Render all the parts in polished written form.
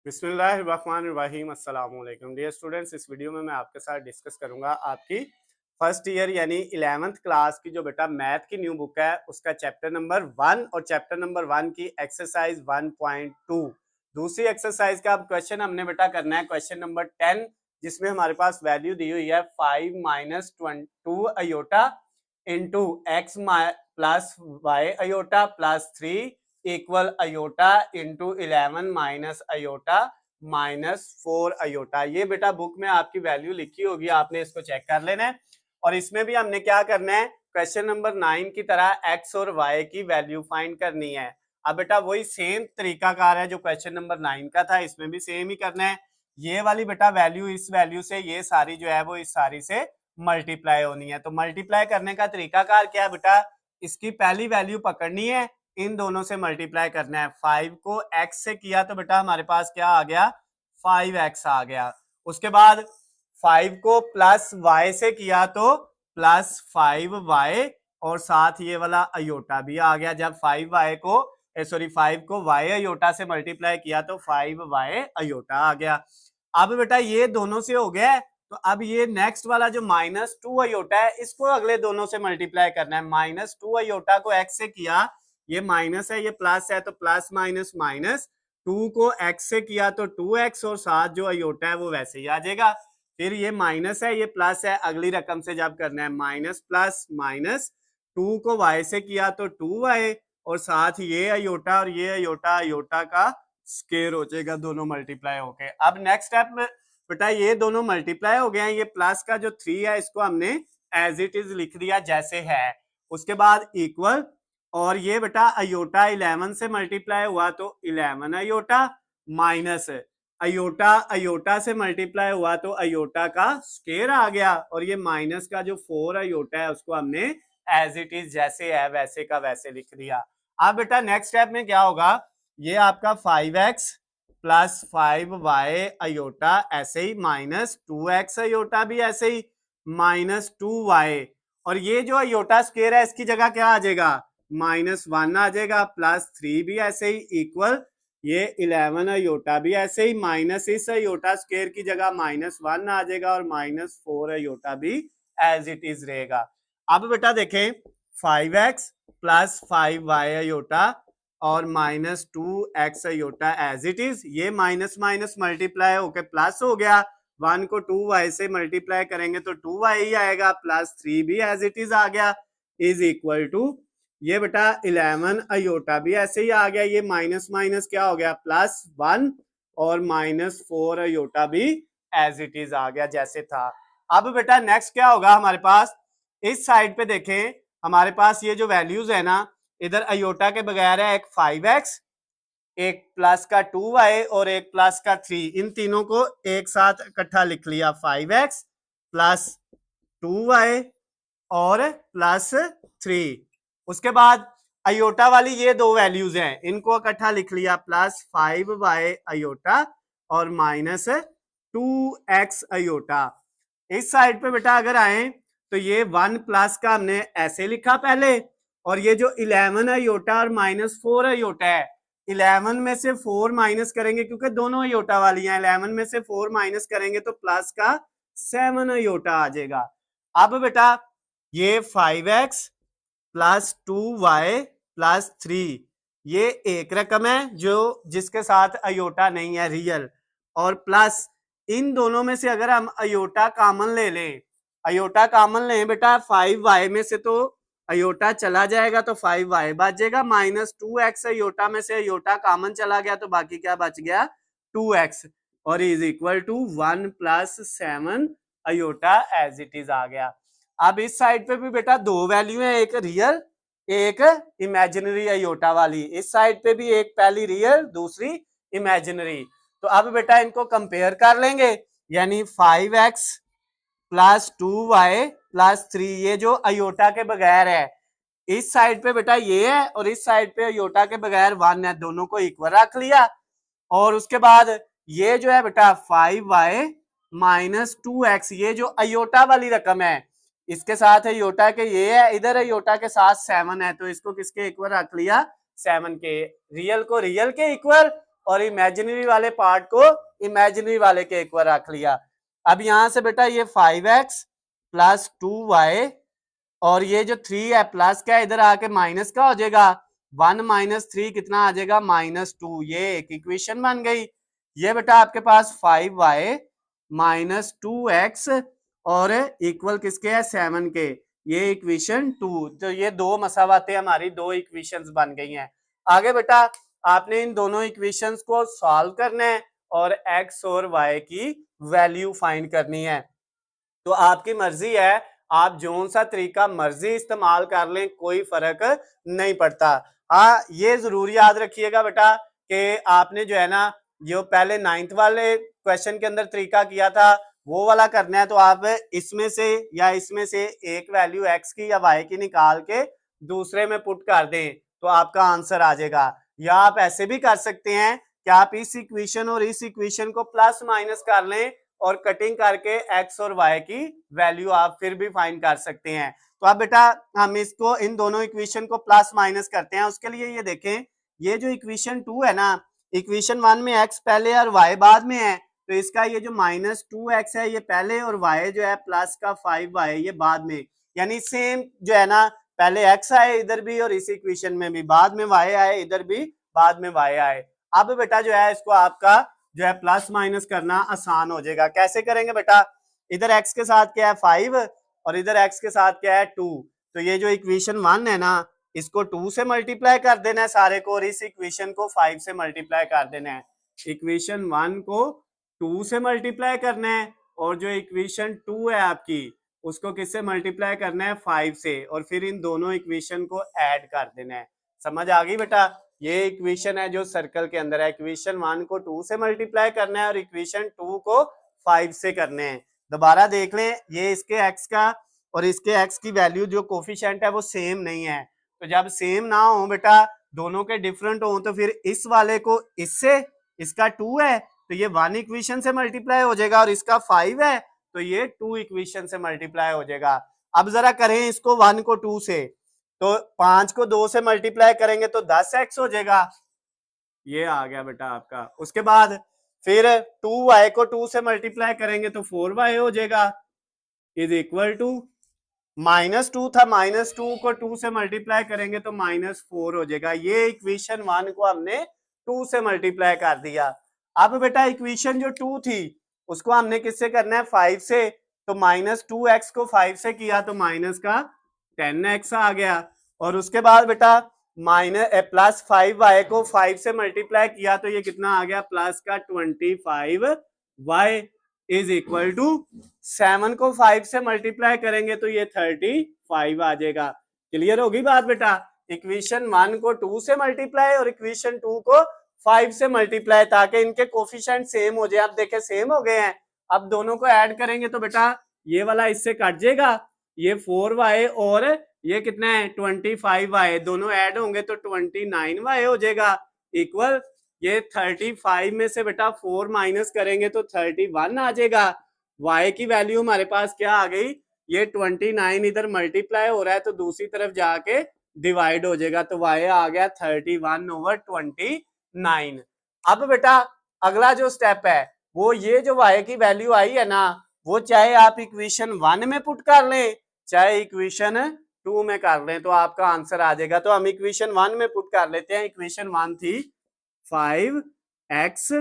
बिस्मिल्लाहिर्रहमानिर्रहीम अस्सलाम वालेकुम डियर स्टूडेंट्स। इस वीडियो में मैं आपके साथ डिस्कस करूंगा आपकी फर्स्ट ईयर यानी 11th क्लास की जो बेटा मैथ की न्यू बुक है उसका चैप्टर नंबर 1 और चैप्टर नंबर 1 की एक्सरसाइज 1.2 दूसरी एक्सरसाइज का अब क्वेश्चन हमने बेटा करना है क्वेश्चन नंबर 10, जिसमें हमारे पास वैल्यू दी हुई है 5 minus 2 iota into x plus y iota plus 3 equal iota into 11 minus iota minus 4 iota. ये बेटा बुक में आपकी वैल्यू लिखी होगी, आपने इसको चेक कर लेना है। और इसमें भी हमने क्या करना है, क्वेश्चन नंबर 9 की तरह एक्स और वाई की वैल्यू फाइंड करनी है। अब बेटा वही सेम तरीकाकार है जो क्वेश्चन नंबर 9 का था, इसमें भी सेम ही करना है। ये वाली बेटा वैल्यू इस वैल्यू से, ये सारी जो है वो इस सारी से मल्टीप्लाई होनी है। तो मल्टीप्लाई करने का तरीकाकार क्या है बेटा, इसकी पहली वैल्यू पकड़नी है, इन दोनों से मल्टीप्लाई करना है। 5 को x से किया तो बेटा हमारे पास क्या आ गया, 5x आ गया। उसके बाद 5 को प्लस y से किया तो प्लस 5y और साथ ये वाला अयोटा भी आ गया। जब 5y को 5 को y अयोटा से मल्टीप्लाई किया तो 5y अयोटा आ गया। अब बेटा ये दोनों से हो गया, तो अब ये नेक्स्ट वाला जो -2 अयोटा है इसको अगले दोनों से मल्टीप्लाई करना है। -2 अयोटा को x से किया, ये माइनस है ये प्लस है तो प्लस माइनस माइनस, 2 को x से किया तो 2x और साथ जो अयोटा है वो वैसे ही आ जाएगा। फिर ये माइनस है ये प्लस है, अगली रकम से जब करना है माइनस प्लस माइनस, 2 को y से किया तो 2y और साथ ये अयोटा और ये अयोटा अयोटा का स्क्वायर हो जाएगा, दोनों मल्टीप्लाई हो गए। अब नेक्स्ट स्टेप में बेटा ये दोनों मल्टीप्लाई हो गए हैं, ये प्लस का जो 3 है इसको हमने एज इट इज लिख दिया जैसे है। उसके बाद इक्वल, और ये बेटा अयोटा 11 से मल्टीप्लाई हुआ तो 11 अयोटा माइनस अयोटा अयोटा से मल्टीप्लाई हुआ तो अयोटा का स्क्वायर आ गया, और ये माइनस का जो 4 अयोटा है उसको हमने एज इट इज जैसे है वैसे का वैसे लिख दिया। अब बेटा नेक्स्ट स्टेप में क्या होगा, ये आपका 5x प्लस 5y अयोटा ऐसे ही माइनस 2x अयोटा भी ऐसे ही माइनस 2y, और ये जो अयोटा स्क्वायर है इसकी जगह क्या आ जाएगा, -1 आ जाएगा, प्लस 3 भी ऐसे ही इक्वल ये 11 अयोटा भी ऐसे ही, माइनस इस अयोटा स्क्वायर की जगह -1 आ जाएगा और -4 अयोटा भी एज इट इज रहेगा। अब बेटा देखें 5x प्लस 5y अयोटा और -2x iota as it is, ये माइनस माइनस मल्टीप्लाई होके प्लस हो गया। 1 को 2y से मल्टीप्लाई करेंगे तो 2y ही आएगा, प्लस 3 भी एज इट इज आ गया, इज इक्वल टू ये बेटा 11 अयोटा भी ऐसे ही आ गया, ये माइनस माइनस क्या हो गया +1 और -4 अयोटा भी एज इट इज आ गया जैसे था। अब बेटा नेक्स्ट क्या होगा हमारे पास, इस साइड पे देखें हमारे पास ये जो वैल्यूज है ना, इधर अयोटा के बगैर है एक 5x, एक प्लस का 2y और एक प्लस का 3, इन तीनों को एक साथ इकट्ठा लिख लिया, 5x प्लस 2y और प्लस 3। उसके बाद अयोटा वाली ये दो वैल्यूज हैं, इनको इकट्ठा लिख लिया, प्लस 5y अयोटा और -2x अयोटा। इस साइड पे बेटा अगर आए तो ये 1 प्लस का हमने ऐसे लिखा पहले, और ये जो 11 अयोटा और -4 अयोटा है, 11 में से 4 माइनस करेंगे क्योंकि दोनों अयोटा वाली हैं, 11 में से 4 माइनस करेंगे तो प्लस का 7 अयोटा आ जाएगा। अब बेटा ये 5x प्लस 2y प्लस 3 ये एक रकम है जो जिसके साथ अयोटा नहीं है रियल, और प्लस इन दोनों में से अगर हम अयोटा कॉमन ले लें, अयोटा कॉमन लें बेटा 5y में से तो अयोटा चला जाएगा तो 5y बच जाएगा, -2x अयोटा में से अयोटा कॉमन चला गया तो बाकी क्या बच गया 2x, और is equal to 1 + 7 iota as it is आ गया। अब इस साइड पे भी बेटा दो वैल्यू है, एक रियल एक इमेजिनरी अयोटा वाली, इस साइड पे भी एक पहली रियल दूसरी इमेजिनरी। तो अब बेटा इनको कंपेयर कर लेंगे, यानी 5x प्लस 2y प्लस 3, ये जो अयोटा के बगैर है इस साइड पे बेटा ये है और इस साइड पे अयोटा के बगैर 1 है, दोनों को इक्वल रख लिया। और उसके बाद ये जो है बेटा 5y माइनस 2x, ये जो अयोटा वाली रकम है इसके साथ अयोटा के ये है, इधर अयोटा के साथ 7 है तो इसको किसके इक्वल रख लिया 7 के, रियल को रियल के इक्वल और इमेजिनरी वाले पार्ट को इमेजिनरी वाले के इक्वल रख लिया। अब यहां से बेटा ये 5x प्लस 2y और ये जो 3 है प्लस का इधर आके माइनस का हो जाएगा, 1 माइनस 3 कितना आ जाएगा -2। ये एक इक्वेशन बन गई। ये बेटा आपके पास 5y माइनस 2x और इक्वल किसके है 7 के, ये इक्वेशन 2। तो ये दो मसावातें हमारी दो इक्वेशंस बन गई हैं। आगे बेटा आपने इन दोनों इक्वेशंस को सॉल्व करना है और x और y की वैल्यू फाइंड करनी है। तो आपकी मर्जी है, आप जोन सा तरीका मर्जी इस्तेमाल कर लें, कोई फर्क नहीं पड़ता। हाँ ये जरूर याद रखिएगा बेटा कि आपने जो है ना जो पहले 9th वाले क्वेश्चन के अंदर तरीका किया था वो वाला करना है। तो आप इसमें से या इसमें से एक वैल्यू x की या y की निकाल के दूसरे में पुट कर दें तो आपका आंसर आ जाएगा। या आप ऐसे भी कर सकते हैं कि आप इस इक्वेशन और इस इक्वेशन को प्लस माइनस कर लें और कटिंग करके x और y की वैल्यू आप फिर भी फाइंड कर सकते हैं। तो अब बेटा हम इसको इन दोनों इक्वेशन को प्लस माइनस करते हैं। उसके लिए ये देखें, ये जो इक्वेशन 2 है ना, इक्वेशन 1 में x पहले और y बाद में है, तो इसका ये जो -2x है ये पहले और y जो है प्लस का 5y ये बाद में, यानी सेम जो है ना पहले x आए इधर भी और इस इक्वेशन में भी, बाद में y आए इधर भी, बाद में y आए। अब बेटा जो है इसको आपका जो है प्लस माइनस करना आसान हो जाएगा। कैसे करेंगे बेटा, इधर x के साथ क्या है 5 और इधर x के साथ क्या है 2, तो ये जो इक्वेशन 1 है ना इसको 2 से मल्टीप्लाई कर देना है सारे को और इस इक्वेशन को 5 से मल्टीप्लाई कर देना है। इक्वेशन 1 को 2 से मल्टीप्लाई करना है और जो इक्वेशन 2 है आपकी उसको किससे मल्टीप्लाई करना है 5 से, और फिर इन दोनों इक्वेशन को ऐड कर देना है। समझ आ गई बेटा, ये इक्वेशन है जो सर्कल के अंदर है, इक्वेशन 1 को 2 से मल्टीप्लाई करना है और इक्वेशन 2 को 5 से करने हैं। दोबारा देख लें, ये इसके x का और इसके x की वैल्यू जो कोफिशिएंट है वो सेम नहीं है। तो जब सेम ना हो बेटा, दोनों के डिफरेंट हो, तो फिर इस वाले को इससे, इसका 2 है तो ये 1 इक्वेशन से मल्टीप्लाई हो जाएगा और इसका 5 है तो ये 2 इक्वेशन से मल्टीप्लाई हो जाएगा। अब जरा करें इसको 1 को 2 से, तो 5 को 2 से मल्टीप्लाई करेंगे तो 10x हो जाएगा, ये आ गया बेटा आपका। उसके बाद फिर 2y को 2 से मल्टीप्लाई करेंगे तो 4y हो जाएगा, इज इक्वल टू -2 था, -2 को 2 से मल्टीप्लाई करेंगे तो -4 हो जाएगा। ये इक्वेशन 1 को हमने 2 से मल्टीप्लाई कर दिया। अब बेटा इक्वेशन जो 2 थी उसको हमने किससे करना है 5 से, तो -2x को 5 से किया तो माइनस का 10x आ गया। और उसके बाद बेटा प्लस 5y को 5 से मल्टीप्लाई किया तो ये कितना आ गया प्लस का 25y इज इक्वल टू 7 को 5 से मल्टीप्लाई करेंगे तो ये 35 आ जाएगा। क्लियर होगी बात बेटा, इक्वेशन 1 को 2 से मल्टीप्लाई और इक्वेशन 2 को 5 से मल्टीप्लाई, ताकि इनके कोफिशिएंट सेम हो जाए। आप देखें सेम हो गए हैं, अब दोनों को ऐड करेंगे तो बेटा ये वाला इससे कट जाएगा, ये 4y और ये कितना है 25y, दोनों ऐड होंगे तो 29y हो जाएगा इक्वल, ये 35 में से बेटा 4 माइनस करेंगे तो 31 आ जाएगा। y की वैल्यू हमारे पास क्या आ गई, ये 29 इधर मल्टीप्लाई हो रहा है तो दूसरी तरफ जाके डिवाइड हो जाएगा, तो y आ गया 31/29। अब बेटा अगला जो स्टेप है वो ये जो y की वैल्यू आई है ना, वो चाहे आप इक्वेशन 1 में पुट कर लें चाहे इक्वेशन 2 में कर लें तो आपका आंसर आ जाएगा। तो हम इक्वेशन 1 में पुट कर लेते हैं। इक्वेशन 1 थी 5x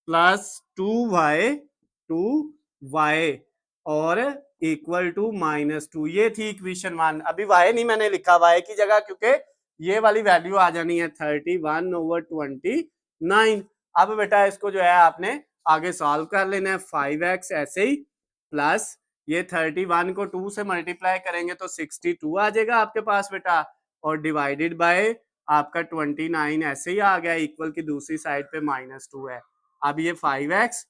प्लस 2y और इक्वल टू -2, ये थी इक्वेशन 1। अभी y नहीं मैंने लिखा y की जगह, क्योंकि ये वाली वैल्यू आ जानी है 31/29। अब बेटा इसको जो है आपने आगे सॉल्व कर लेना है, 5x ऐसे ही प्लस ये 31 को 2 से मल्टीप्लाई करेंगे तो 62 आ जाएगा आपके पास बेटा, और डिवाइडेड बाय आपका 29 ऐसे ही आ गया, इक्वल की दूसरी साइड पे -2 है। अब ये 5x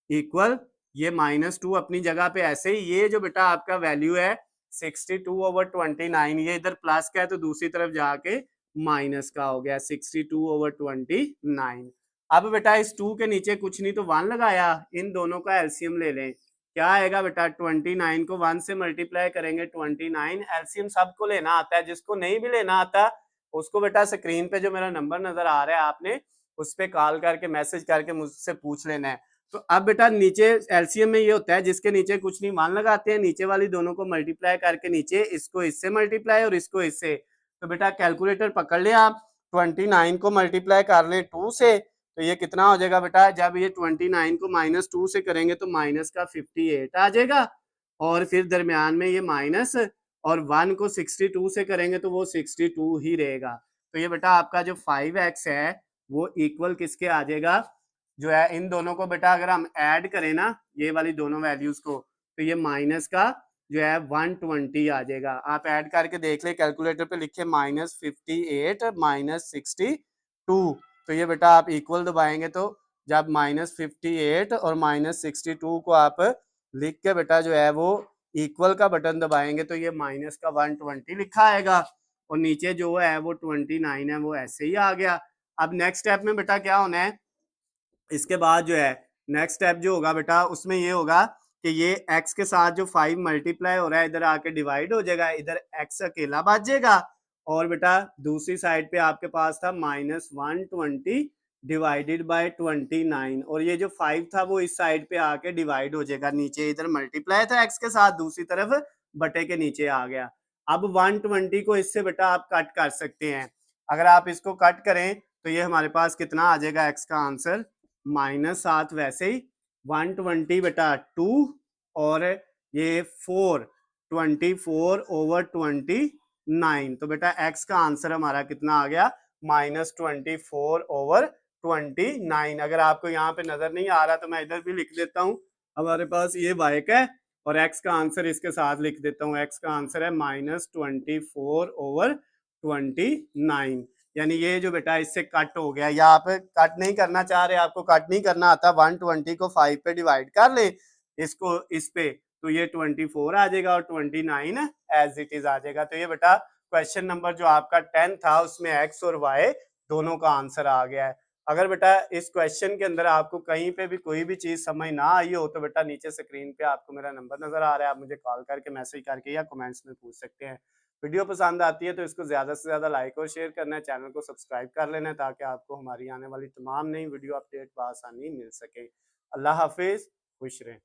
इक्वल ये -2 अपनी जगह पे ऐसे ही, ये जो बेटा आपका वैल्यू है 62/29, ये इधर प्लस का है तो दूसरी तरफ जाके माइनस का हो गया 62/29। अब बेटा इस 2 के नीचे कुछ नहीं तो 1 लगाया, इन दोनों का एलसीएम ले लें, क्या आएगा बेटा 29 को 1 से मल्टीप्लाई करेंगे 29, एलसीएम सबको लेना आता है, जिसको नहीं भी लेना आता उसको बेटा स्क्रीन पे जो मेरा नंबर नजर आ रहा है आपने उस पर कॉल करके मैसेज करके मुझसे पूछ लेना है। तो अब बेटा नीचे एलसीएम में ये होता है जिसके नीचे कुछ नहीं, मान लगाते हैं, नीचे वाली दोनों को मल्टीप्लाई करके नीचे इसको इससे मल्टीप्लाई और इसको इससे। तो बेटा कैलकुलेटर पकड़ ले आप, 29 को मल्टीप्लाई कर ले 2 से, तो ये कितना हो जाएगा बेटा, जब ये 29 को -2 से करेंगे तो माइनस का 58 आ जाएगा, और फिर दरमियान में ये माइनस, और 1 को 62 से करेंगे तो वो 62 ही रहेगा। तो ये बेटा आपका जो 5x है वो इक्वल किसके आ जाएगा, जो है इन दोनों को बेटा अगर हम ऐड करें ना, ये वाली दोनों वैल्यूज को, तो ये माइनस का जो है 120 आ जाएगा। आप ऐड करके देख ले, कैलकुलेटर पे लिखे -58 -62, तो ये बेटा आप इक्वल दबाएंगे तो जब -58 और -62 को आप लिख के बेटा जो है वो इक्वल का बटन दबाएंगे तो ये माइनस का 120 लिखा आएगा, और नीचे जो है वो 29 है वो ऐसे ही आ गया। अब नेक्स्ट स्टेप में बेटा क्या होना है, इसके बाद जो है नेक्स्ट स्टेप जो होगा बेटा उसमें ये होगा कि ये x के साथ जो 5 मल्टीप्लाई हो रहा है इधर आके डिवाइड हो जाएगा, इधर x अकेला बच जाएगा, और बेटा दूसरी साइड पे आपके पास था -120 डिवाइडेड बाय 29, और ये जो 5 था वो इस साइड पे आके डिवाइड हो जाएगा, नीचे इधर मल्टीप्लाई था x के साथ, दूसरी तरफ बटे के नीचे आ गया। अब 120 को इससे बेटा आप कट कर सकते हैं, अगर आप इसको कट करें तो ये हमारे पास कितना आ जाएगा x का आंसर -7, वैसे ही 120 बेटा 2, और ये 4 24/29, तो बेटा x का आंसर हमारा कितना आ गया -24/29। अगर आपको यहाँ पे नजर नहीं आ रहा तो मैं इधर भी लिख देता हूँ, हमारे पास ये y का है और x का आंसर इसके साथ लिख देता हूँ, x का आंसर है -24/29, यानी ये जो बेटा इससे कट हो गया, या आप कट नहीं करना चाह रहे, आपको कट नहीं करना आता, 120 को 5 पे डिवाइड कर ले इसको इस पे, तो ये 24 आ जाएगा और 29 एज इट इज आ जाएगा। तो ये बेटा क्वेश्चन नंबर जो आपका 10 था उसमें x और y दोनों का आंसर आ गया है। अगर बेटा इस क्वेश्चन के अंदर आपको कहीं पे भी कोई भी चीज समझ ना आई हो तो बेटा नीचे स्क्रीन पे आपको मेरा नंबर नजर आ रहा है, आप मुझे कॉल करके मैसेज करके या कमेंट्स में पूछ सकते हैं। वीडियो पसंद आती है तो इसको ज़्यादा से ज़्यादा लाइक और शेयर करना है, चैनल को सब्सक्राइब कर लेना है ताकि आपको हमारी आने वाली तमाम नई वीडियो अपडेट बआसानी मिल सके। अल्लाह हाफिज़, खुश रहें।